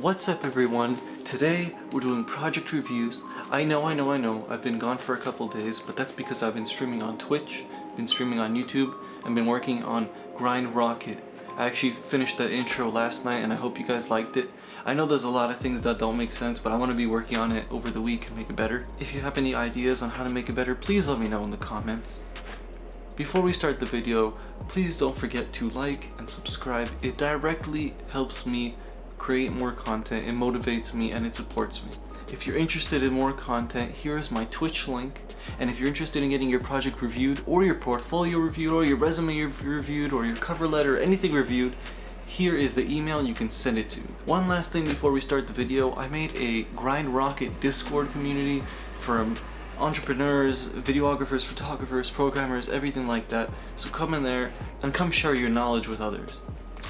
What's up everyone? Today we're doing project reviews. I know, I've been gone for a couple days, but that's because I've been streaming on Twitch, been streaming on YouTube, and been working on Grind Rocket. I actually finished the intro last night and I hope you guys liked it. I know there's a lot of things that don't make sense, but I want to be working on it over the week and make it better. If you have any ideas on how to make it better, please let me know in the comments. Before we start the video, please don't forget to like and subscribe. It directly helps me create more content, it motivates me, and it supports me. If you're interested in more content, here's my Twitch link. And if you're interested in getting your project reviewed, or your portfolio reviewed, or your resume reviewed, or your cover letter, anything reviewed, here is the email you can send it to. One last thing before we start the video, I made a Grind Rocket Discord community from entrepreneurs, videographers, photographers, programmers, everything like that. So come in there and come share your knowledge with others.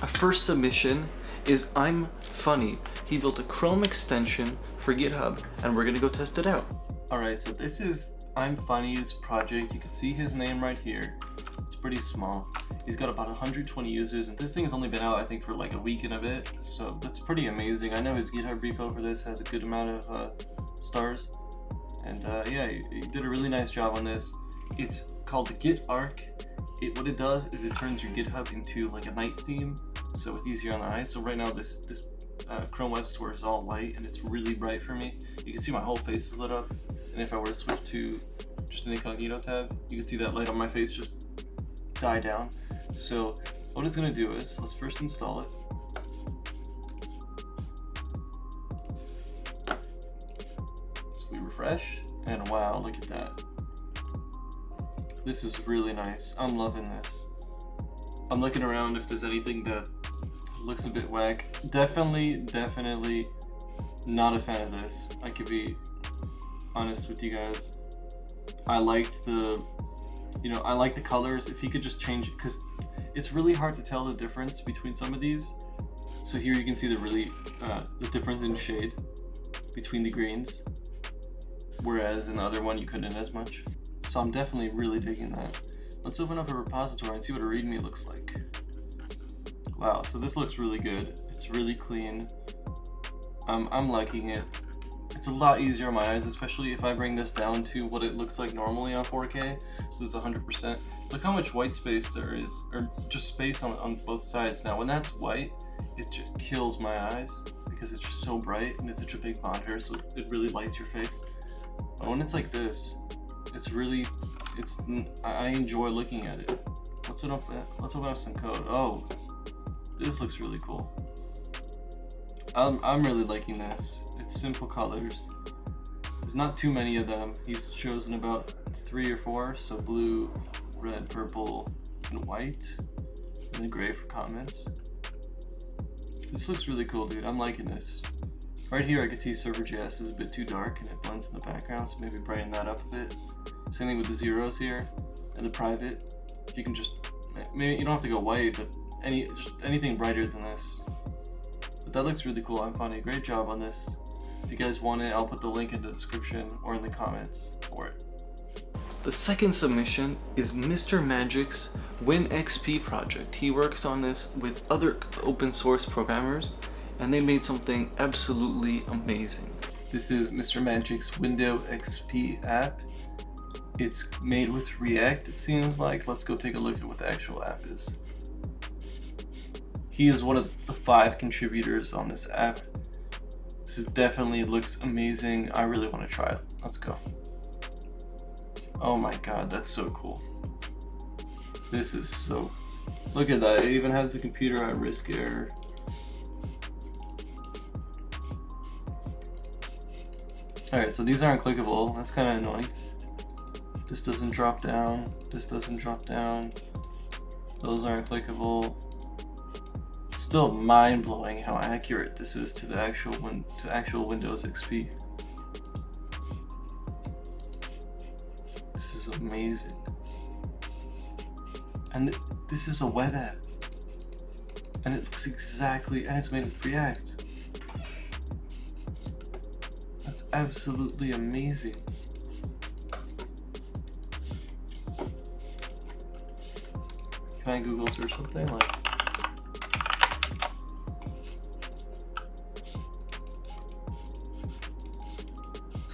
Our first submission is I'm Funny. He built a Chrome extension for GitHub and we're gonna go test it out. Alright, so this is I'm Funny's project. You can see his name right here. It's pretty small. He's got about 120 users and this thing has only been out I think for like a week and a bit, so that's pretty amazing. I know his GitHub repo for this has a good amount of stars, and yeah, he did a really nice job on this. It's called the Git Arc. What it does is it turns your GitHub into like a night theme, so it's easier on the eyes. So right now this Chrome Web Store is all white and it's really bright for me. You can see my whole face is lit up, and if I were to switch to just an incognito tab, you can see that light on my face just die down. So what it's going to do is, let's first install it. So we refresh, and wow, look at that. This is really nice. I'm loving this. I'm looking around if there's anything that looks a bit whack. Definitely not a fan of this. I could be honest with you guys. I liked the, I like the colors. If you could just change it, because it's really hard to tell the difference between some of these. So here you can see the difference in shade between the greens, whereas in the other one you couldn't as much. So I'm definitely really digging that. Let's open up a repository and see what a README looks like. Wow, so this looks really good. It's really clean. I'm liking it. It's a lot easier on my eyes, especially if I bring this down to what it looks like normally on 4K. So it's 100%. Look how much white space there is, or just space on both sides. Now when that's white, it just kills my eyes because it's just so bright and it's such a big monitor, so it really lights your face. But when it's like this, I enjoy looking at it. Let's open up some code. Oh, this looks really cool. I'm really liking this. It's simple colors. There's not too many of them. He's chosen about 3 or 4, so blue, red, purple, and white, and the gray for comments. This looks really cool, dude. I'm liking this. Right here I can see Server.js is a bit too dark and it blends in the background, so maybe brighten that up a bit. Same thing with the zeros here and the private. If you can just, maybe you don't have to go white, but just anything brighter than this. But that looks really cool. I'm Funny. Great job on this. If you guys want it, I'll put the link in the description or in the comments for it. The second submission is Mr. Magic's WinXP project. He works on this with other open source programmers, and they made something absolutely amazing. This is Mr. Magic's Windows XP app. It's made with React, it seems like. Let's go take a look at what the actual app is. He is one of the 5 contributors on this app. This definitely looks amazing. I really want to try it. Let's go. Oh my god, that's so cool. This is so... Look at that, it even has the computer at risk error. Alright, so these aren't clickable. That's kind of annoying. This doesn't drop down. This doesn't drop down. Those aren't clickable. Still mind-blowing how accurate this is to the actual Windows XP. This is amazing. And this is a web app. And it looks exactly, and it's made with React. That's absolutely amazing. Can I Google search something like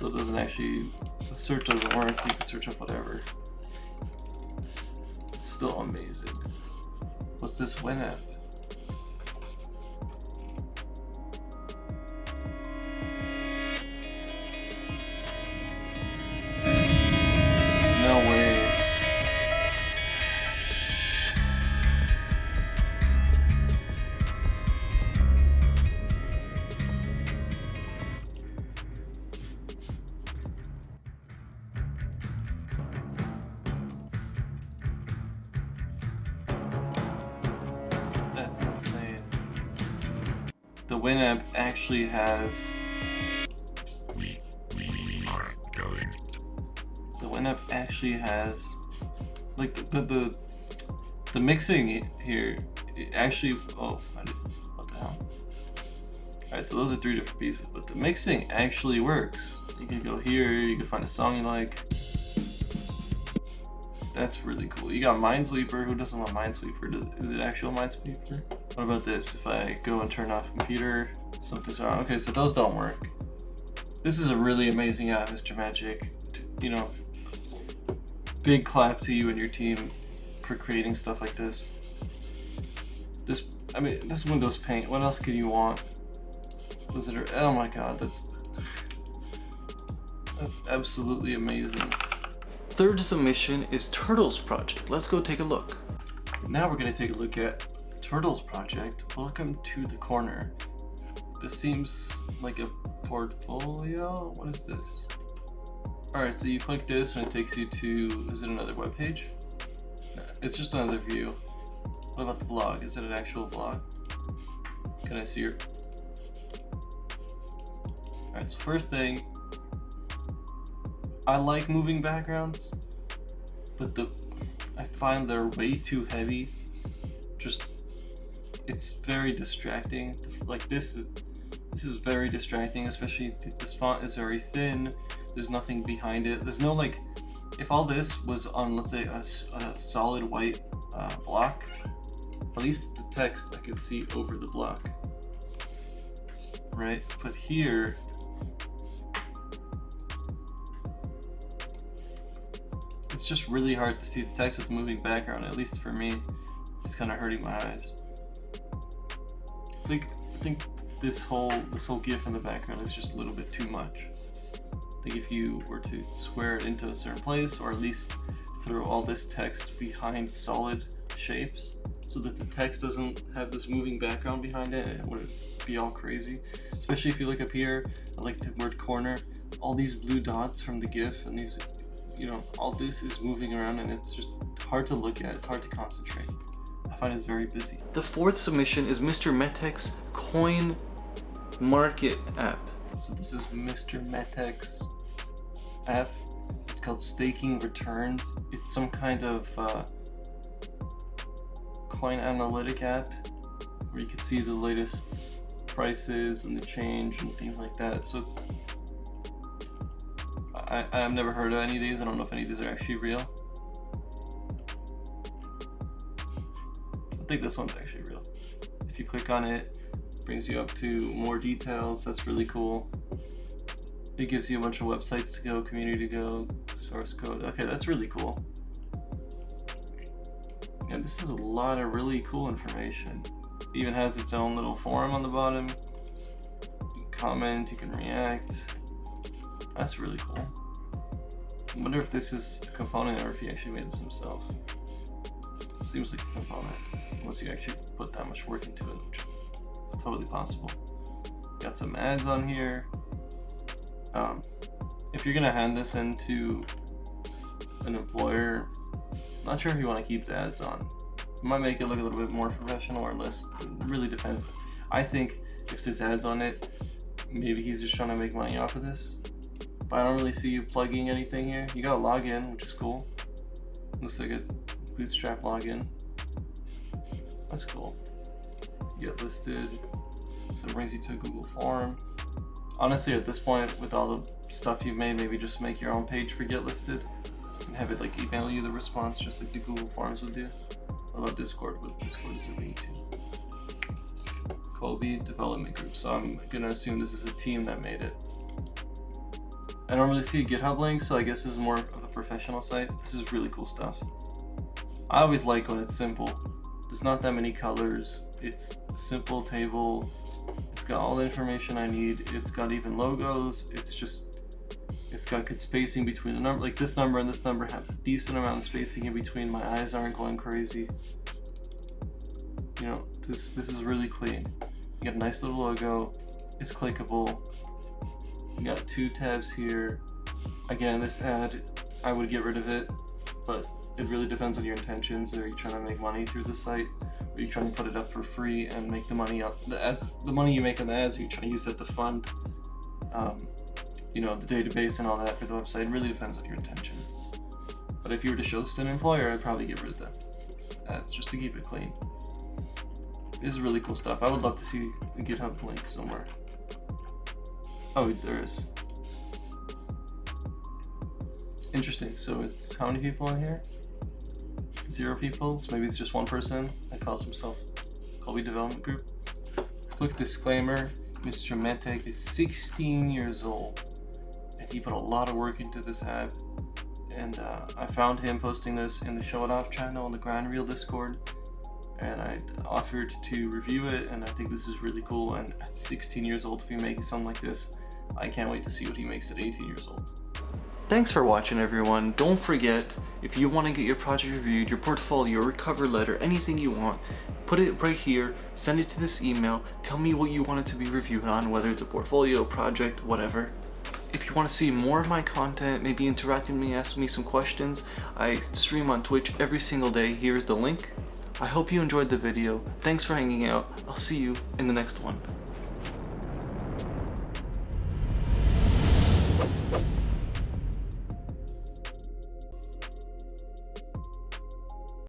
So it doesn't actually, the search doesn't work, you can search up whatever. It's still amazing. What's this Winamp? No way. That's insane. The Winamp actually has. The Winamp actually has, like the mixing here. It actually. Oh, what the hell? Alright, so those are 3 different pieces, but the mixing actually works. You can go here. You can find a song you like. That's really cool. You got Minesweeper. Who doesn't want Minesweeper? Is it actual Minesweeper? What about this? If I go and turn off computer, something's wrong. Okay, so those don't work. This is a really amazing app, Mr. Magic. You know, big clap to you and your team for creating stuff like this. I mean, this Windows Paint. What else could you want? Visitor. Oh my God, that's absolutely amazing. Third submission is Turtles Project. Let's go take a look. Now we're going to take a look at Turtles Project. Welcome to the corner. This seems like a portfolio. What is this? Alright, so you click this and it takes you to, is it another web page? It's just another view. What about the blog? Is it an actual blog? Can I see your... Alright, so first thing, I like moving backgrounds, but I find they're way too heavy. Just, it's very distracting. Like this is very distracting, especially if this font is very thin. There's nothing behind it. There's no like, if all this was on, let's say, a solid white block, at least the text I could see over the block, right? But here, it's just really hard to see the text with the moving background. At least for me, it's kind of hurting my eyes. I think this whole GIF in the background is just a little bit too much. I think if you were to square it into a certain place, or at least throw all this text behind solid shapes, so that the text doesn't have this moving background behind it, it would be all crazy. Especially if you look up here, I like the word corner. All these blue dots from the GIF and these, you know, all this is moving around and it's just hard to look at, it's hard to concentrate. I find it's very busy. The fourth submission is Mr. Metek's Coin Market app. So this is Mr. Metek's app. It's called Staking Returns. It's some kind of coin analytic app where you can see the latest prices and the change and things like that. So it's, I've never heard of any of these. I don't know if any of these are actually real. I think this one's actually real. If you click on it, it brings you up to more details. That's really cool. It gives you a bunch of websites to go, community to go, source code. Okay, that's really cool. And this is a lot of really cool information. It even has its own little forum on the bottom. You can comment, you can react. That's really cool. I wonder if this is a component or if he actually made this himself. Seems like a component, unless you actually put that much work into it, which is totally possible. Got some ads on here. If you're gonna hand this into an employer, not sure if you want to keep the ads on. It might make it look a little bit more professional or less. It really depends. I think if there's ads on it, maybe he's just trying to make money off of this. But I don't really see you plugging anything here. You got a login, which is cool. Looks like a Bootstrap login. That's cool. Get listed. So it brings you to a Google form. Honestly, at this point, with all the stuff you've made, maybe just make your own page for Get Listed and have it like email you the response, just like the Google Forms would do. What about Discord? What Discord is it linked to? Kobe Development Group. So I'm gonna assume this is a team that made it. I don't really see a GitHub link, so I guess this is more of a professional site. This is really cool stuff. I always like when it's simple. There's not that many colors. It's a simple table. It's got all the information I need. It's got even logos. It's got good spacing between the number. Like this number and this number have a decent amount of spacing in between. My eyes aren't going crazy. You know, this is really clean. You got a nice little logo. It's clickable. You got 2 tabs here. Again, this ad, I would get rid of it, but it really depends on your intentions. Are you trying to make money through the site? Are you trying to put it up for free and make the money out the ads? The money you make on the ads, are you trying to use that to fund, you know, the database and all that for the website? It really depends on your intentions. But if you were to show this to an employer, I'd probably get rid of the ads just to keep it clean. This is really cool stuff. I would love to see a GitHub link somewhere. Oh, there is. Interesting. So it's how many people in here? 0 people. So maybe it's just one person that calls himself Colby Development Group. Quick disclaimer: Mr. Mettek is 16 years old, and he put a lot of work into this ad. And I found him posting this in the Show It Off channel on the Grind Reel Discord, and I offered to review it. And I think this is really cool. And at 16 years old, to be making something like this, I can't wait to see what he makes at 18 years old. Thanks for watching, everyone. Don't forget, if you want to get your project reviewed, your portfolio, your cover letter, anything you want, put it right here, send it to this email, tell me what you want it to be reviewed on, whether it's a portfolio, project, whatever. If you want to see more of my content, maybe interact with me, ask me some questions, I stream on Twitch every single day. Here's the link. I hope you enjoyed the video. Thanks for hanging out. I'll see you in the next one.